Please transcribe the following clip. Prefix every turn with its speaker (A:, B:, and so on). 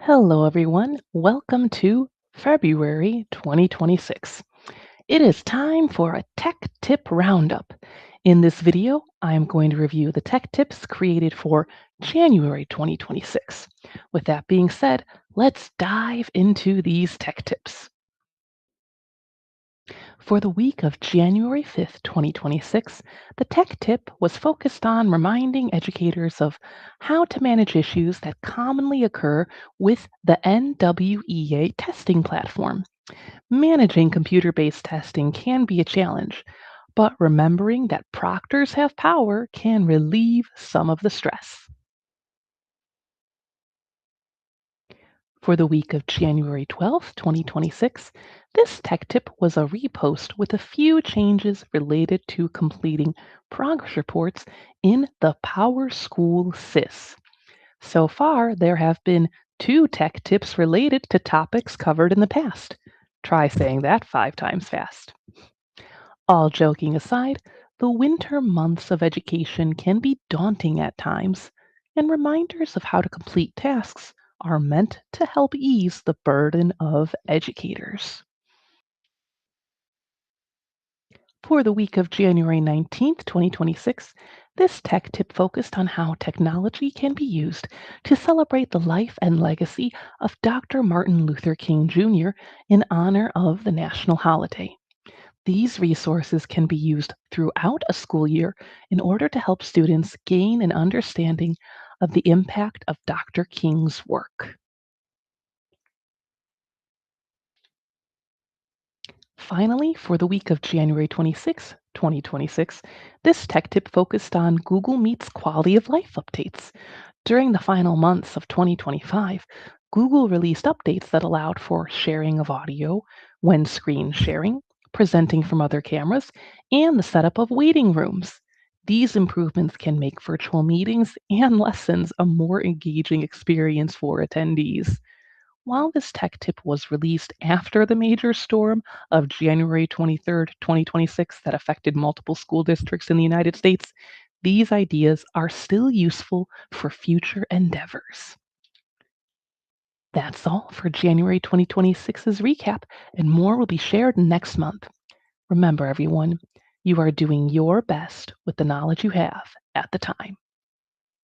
A: Hello, everyone. Welcome to February 2026. It is time for a tech tip roundup. In this video, I am going to review the tech tips created for January 2026. With that being said, let's dive into these tech tips. For the week of January 5th, 2026, the tech tip was focused on reminding educators of how to manage issues that commonly occur with the NWEA testing platform. Managing computer based testing can be a challenge, but remembering that proctors have power can relieve some of the stress. For the week of January 12th, 2026, this tech tip was a repost with a few changes related to completing progress reports in the Power School SIS. So far, there have been two tech tips related to topics covered in the past. Try saying that 5 times fast. All joking aside, the winter months of education can be daunting at times, and reminders of how to complete tasks are meant to help ease the burden of educators. For the week of January 19th, 2026, this tech tip focused on how technology can be used to celebrate the life and legacy of Dr. Martin Luther King Jr. in honor of the national holiday. These resources can be used throughout a school year in order to help students gain an understanding of the impact of Dr. King's work. Finally, for the week of January 26, 2026, this tech tip focused on Google Meet's quality of life updates. During the final months of 2025, Google released updates that allowed for sharing of audio when screen sharing, presenting from other cameras, and the setup of waiting rooms. These improvements can make virtual meetings and lessons a more engaging experience for attendees. While this tech tip was released after the major storm of January 23rd, 2026, that affected multiple school districts in the United States, these ideas are still useful for future endeavors. That's all for January 2026's recap, and more will be shared next month. Remember, everyone, you are doing your best with the knowledge you have at the time.